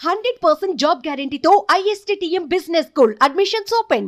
100% job guarantee to ISTTM Business School. Admissions open.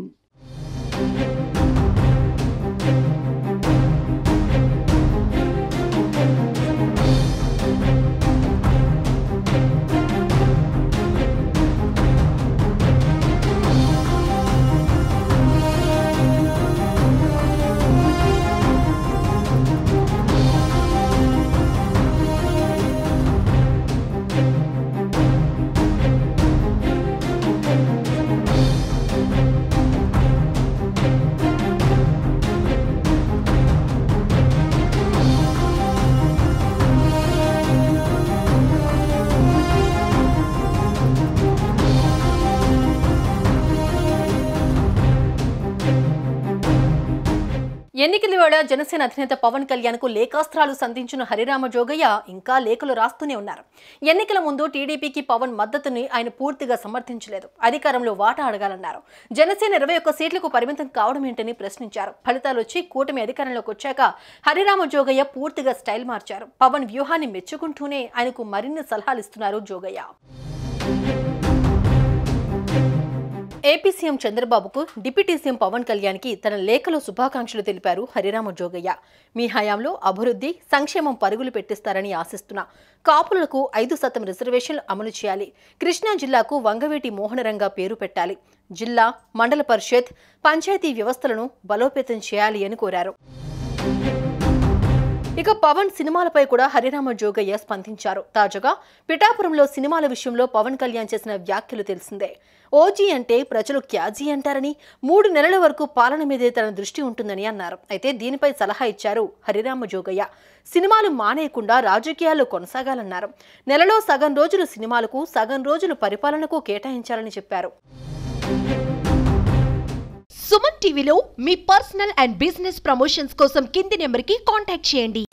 ఎన్నికల వేళ జనసేన అధినేత పవన్ కళ్యాణ్ కు లేఖాస్త్రాలు సంధించిన హరిరామ జోగయ్య ఇంకా లేఖలు రాస్తూనే ఉన్నారు. ఎన్నికల ముందు టీడీపీకి పవన్ మద్దతుని ఆయన పూర్తిగా సమర్థించలేదు. అధికారంలో వాటా అడగాలన్నారు. జనసేన 21 సీట్లకు పరిమితం కావడం ఏంటని ప్రశ్నించారు. ఫలితాలు వచ్చి కూటమి అధికారంలోకి వచ్చాక హరిరామ జోగయ్య పూర్తిగా స్టైల్ మార్చారు. పవన్ వ్యూహాన్ని మెచ్చుకుంటూనే ఆయనకు మరిన్ని సలహాలు ఇస్తున్నారు జోగయ్య. ఏపీ సీఎం చంద్రబాబుకు డిప్యూటీ సీఎం పవన్ కళ్యాణ్కి తన లేఖలో శుభాకాంక్షలు తెలిపారు హరిరామ జోగయ్య. మీ హయాంలో అభివృద్ధి, సంక్షేమం పరుగులు పెట్టిస్తారని ఆశిస్తున్నా. కాపులకు 5% రిజర్వేషన్లు అమలు చేయాలి. కృష్ణా జిల్లాకు వంగవేటి మోహనరంగా పేరు పెట్టాలి. జిల్లా, మండల పరిషత్, పంచాయతీ వ్యవస్థలను బలోపేతం చేయాలి అని కోరారు. ఇక పవన్ సినిమాలపై కూడా హరిరామ జోగయ్య స్పందించారు. తాజాగా పిఠాపురంలో సినిమాల విషయంలో పవన్ కళ్యాణ్ చేసిన వ్యాఖ్యలు తెలిసిందే. ఓజీ అంటే ప్రజలు క్యాజీ అంటారని, 3 నెలల వరకు పాలన మీదే తన దృష్టి ఉంటుందని అన్నారు. అయితే దీనిపై సలహా ఇచ్చారు హరిరామ జోగయ్య. సినిమాలు మానేయకుండా రాజకీయాల్లో కొనసాగాలన్నారు. నెలలో సగం రోజులు సినిమాలకు, సగం రోజులు పరిపాలనకు కేటాయించాలని చెప్పారు. సుమన్ టీవీలో మీ పర్సనల్ అండ్ బిజినెస్ ప్రమోషన్స్ కోసం కింది నెంబర్కి కాంటాక్ట్ చేయండి.